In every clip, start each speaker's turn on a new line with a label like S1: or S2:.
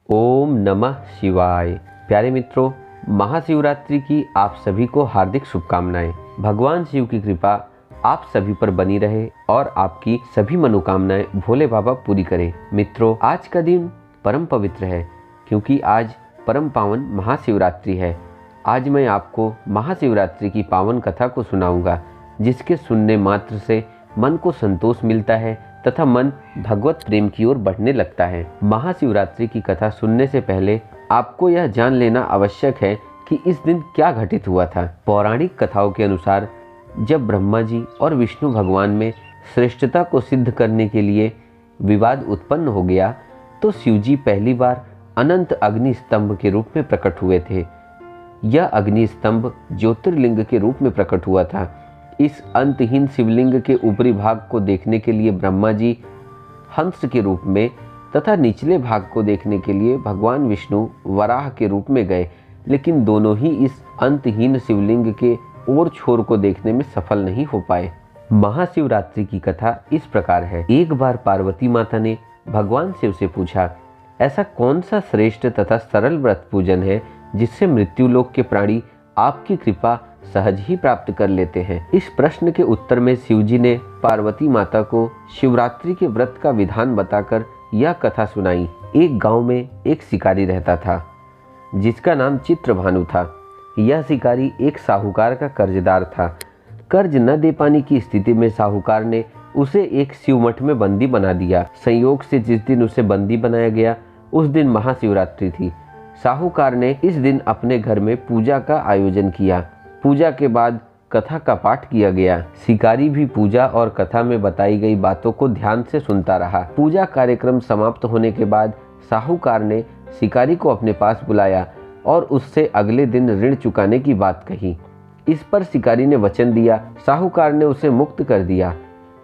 S1: ओम नमः शिवाय। प्यारे मित्रों, महाशिवरात्रि की आप सभी को हार्दिक शुभकामनाएं। भगवान शिव की कृपा आप सभी पर बनी रहे और आपकी सभी मनोकामनाएं भोले बाबा पूरी करें। मित्रों, आज का दिन परम पवित्र है क्योंकि आज परम पावन महाशिवरात्रि है। आज मैं आपको महाशिवरात्रि की पावन कथा को सुनाऊंगा, जिसके सुनने मात्र से मन को संतोष मिलता है तथा मन भगवत प्रेम की ओर बढ़ने लगता है। महाशिवरात्रि की कथा सुनने से पहले आपको यह जान लेना आवश्यक है कि इस दिन क्या घटित हुआ था। पौराणिक कथाओं के अनुसार जब ब्रह्मा जी और विष्णु भगवान में श्रेष्ठता को सिद्ध करने के लिए विवाद उत्पन्न हो गया, तो शिव जी पहली बार अनंत अग्नि स्तंभ के रूप में प्रकट हुए थे। यह अग्नि स्तंभ ज्योतिर्लिंग के रूप में प्रकट हुआ था। इस अंतहीन शिवलिंग के ऊपरी भाग को देखने के लिए ब्रह्मा जी हंस के रूप में तथा निचले भाग को देखने के लिए भगवान विष्णु वराह के रूप में गए, लेकिन दोनों ही इस अंतहीन शिवलिंग के और छोर को देखने में सफल नहीं हो पाए। महाशिवरात्रि की कथा इस प्रकार है। एक बार पार्वती माता ने भगवान शिव से पूछा, ऐसा कौन सा श्रेष्ठ तथा सरल व्रत पूजन है जिससे मृत्युलोक के प्राणी आपकी कृपा सहज ही प्राप्त कर लेते हैं। इस प्रश्न के उत्तर में शिव जी ने पार्वती माता को शिवरात्रि के व्रत का विधान बताकर यह कथा सुनाई। एक गांव में एक शिकारी रहता था जिसका नाम चित्रभानु था। यह शिकारी एक साहूकार का कर्जदार था। कर्ज न दे पाने की स्थिति में साहूकार ने उसे एक शिवमठ में बंदी बना दिया। संयोग से जिस दिन उसे बंदी बनाया गया उस दिन महाशिवरात्रि थी। साहूकार ने इस दिन अपने घर में पूजा का आयोजन किया। पूजा के बाद कथा का पाठ किया गया। शिकारी भी पूजा और कथा में बताई गई बातों को ध्यान से सुनता रहा। पूजा कार्यक्रम समाप्त होने के बाद साहूकार ने शिकारी को अपने पास बुलाया और उससे अगले दिन ऋण चुकाने की बात कही। इस पर शिकारी ने वचन दिया। साहूकार ने उसे मुक्त कर दिया।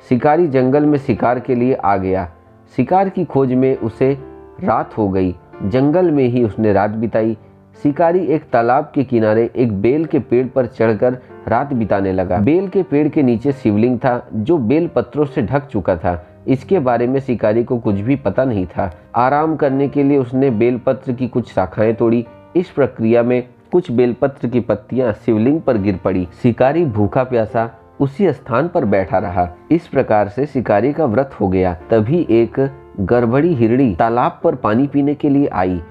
S1: शिकारी जंगल में शिकार के लिए आ गया। शिकार की खोज में उसे रात हो गई। जंगल में ही उसने रात बिताई। शिकारी एक तालाब के किनारे एक बेल के पेड़ पर चढ़कर रात बिताने लगा। बेल के पेड़ के नीचे शिवलिंग था जो बेल पत्रों से ढक चुका था। इसके बारे में शिकारी को कुछ भी पता नहीं था। आराम करने के लिए उसने बेलपत्र की कुछ शाखाएं तोड़ी। इस प्रक्रिया में कुछ बेलपत्र की पत्तियां शिवलिंग पर गिर पड़ी। शिकारी भूखा प्यासा उसी स्थान पर बैठा रहा। इस प्रकार से शिकारी का व्रत हो गया। तभी एक गड़बड़ी हिरणी तालाब पर पानी पीने के लिए आई।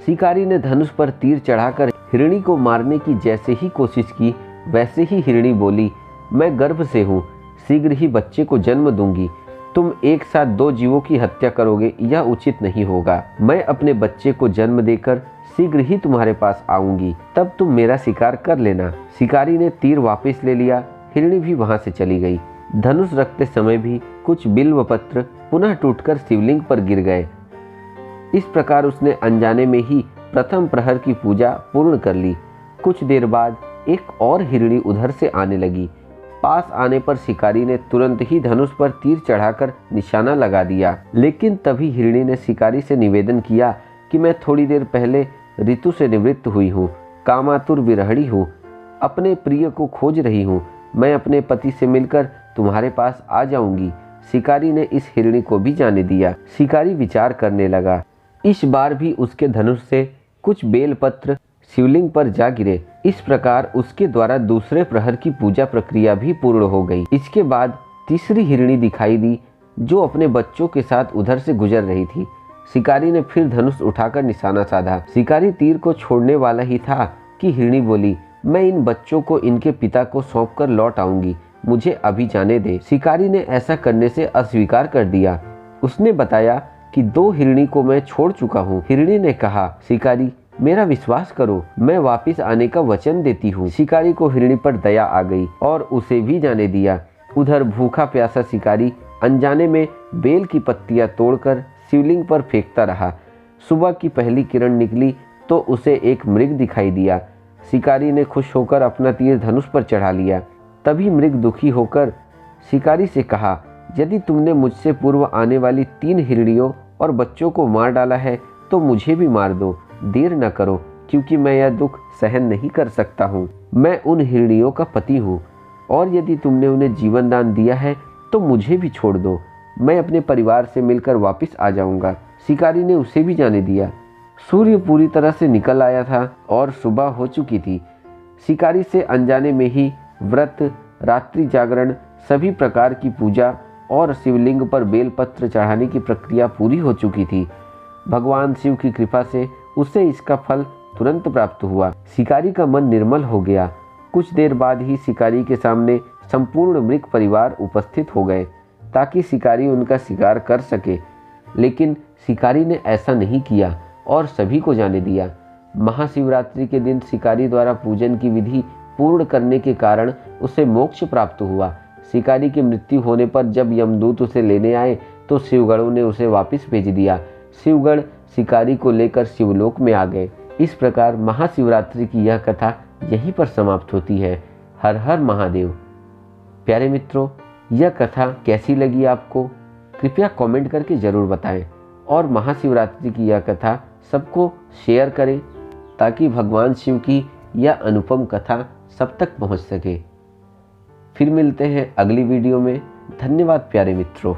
S1: शिकारी ने धनुष पर तीर चढ़ाकर हिरणी को मारने की जैसे ही कोशिश की, वैसे ही हिरणी बोली, मैं गर्भ से हूँ, शीघ्र ही बच्चे को जन्म दूंगी। तुम एक साथ दो जीवों की हत्या करोगे, यह उचित नहीं होगा। मैं अपने बच्चे को जन्म देकर शीघ्र ही तुम्हारे पास आऊंगी, तब तुम मेरा शिकार कर लेना। शिकारी ने तीर वापस ले लिया। हिरणी भी वहां से चली गई। धनुष रखते समय भी कुछ बिल्व पत्र पुनः टूटकर शिवलिंग पर गिर गए। इस प्रकार उसने अनजाने में ही प्रथम प्रहर की पूजा पूर्ण कर ली। कुछ देर बाद एक और हिरणी उधर से आने लगी। पास आने पर शिकारी ने तुरंत ही धनुष पर तीर चढ़ाकर निशाना लगा दिया। लेकिन तभी हिरणी ने शिकारी से निवेदन किया कि मैं थोड़ी देर पहले ऋतु से निवृत्त हुई हूँ, कामातुर विरहणी हूँ, अपने प्रिय को खोज रही हूँ। मैं अपने पति से मिलकर तुम्हारे पास आ जाऊंगी। शिकारी ने इस हिरणी को भी जाने दिया। शिकारी विचार करने लगा। इस बार भी उसके धनुष से कुछ बेलपत्र शिवलिंग पर जा गिरे। इस प्रकार उसके द्वारा दूसरे प्रहर की पूजा प्रक्रिया भी पूर्ण हो गई। इसके बाद तीसरी हिरणी दिखाई दी जो अपने बच्चों के साथ उधर से गुजर रही थी। शिकारी ने फिर धनुष उठाकर निशाना साधा। शिकारी तीर को छोड़ने वाला ही था कि हिरणी बोली, मैं इन बच्चों को इनके पिता को सौंप कर लौट आऊंगी, मुझे अभी जाने दे। शिकारी ने ऐसा करने से अस्वीकार कर दिया। उसने बताया कि दो हिरणी को मैं छोड़ चुका हूँ। हिरणी ने कहा, शिकारी मेरा विश्वास करो, मैं वापस आने का वचन देती हूँ। शिकारी को हिरणी पर दया आ गई और उसे भी जाने दिया। उधर भूखा प्यासा शिकारी अनजाने में बेल की पत्तियां तोड़कर शिवलिंग पर फेंकता रहा। सुबह की पहली किरण निकली तो उसे एक मृग दिखाई दिया। शिकारी ने खुश होकर अपना तीर धनुष पर चढ़ा लिया। तभी मृग दुखी होकर शिकारी से कहा, यदि तुमने मुझसे पूर्व आने वाली 3 हिरणियों और बच्चों को मार डाला है तो मुझे भी मार दो। देर न करो, क्योंकि मैं यह दुख सहन नहीं कर सकता हूँ। मैं उन हिरणियों का पति हूँ और यदि तुमने उन्हें जीवन दान दिया है तो मुझे भी छोड़ दो। मैं अपने परिवार से मिलकर वापस आ जाऊंगा। शिकारी ने उसे भी जाने दिया। सूर्य पूरी तरह से निकल आया था और सुबह हो चुकी थी। शिकारी से अनजाने में ही व्रत, रात्रि जागरण, सभी प्रकार की पूजा और शिवलिंग पर बेलपत्र चढ़ाने की प्रक्रिया पूरी हो चुकी थी। भगवान शिव की कृपा से उसे इसका फल तुरंत प्राप्त हुआ। शिकारी का मन निर्मल हो गया। कुछ देर बाद ही शिकारी के सामने संपूर्ण मृग परिवार उपस्थित हो गए ताकि शिकारी उनका शिकार कर सके, लेकिन शिकारी ने ऐसा नहीं किया और सभी को जाने दिया। महाशिवरात्रि के दिन शिकारी द्वारा पूजन की विधि पूर्ण करने के कारण उसे मोक्ष प्राप्त हुआ। शिकारी की मृत्यु होने पर जब यमदूत उसे लेने आए तो शिवगणों ने उसे वापस भेज दिया। शिवगण शिकारी को लेकर शिवलोक में आ गए। इस प्रकार महाशिवरात्रि की यह कथा यहीं पर समाप्त होती है। हर हर महादेव। प्यारे मित्रों, यह कथा कैसी लगी आपको? कृपया कमेंट करके ज़रूर बताएं और महाशिवरात्रि की यह कथा सबको शेयर करें ताकि भगवान शिव की यह अनुपम कथा सब तक पहुंच सके। फिर मिलते हैं अगली वीडियो में। धन्यवाद प्यारे मित्रों।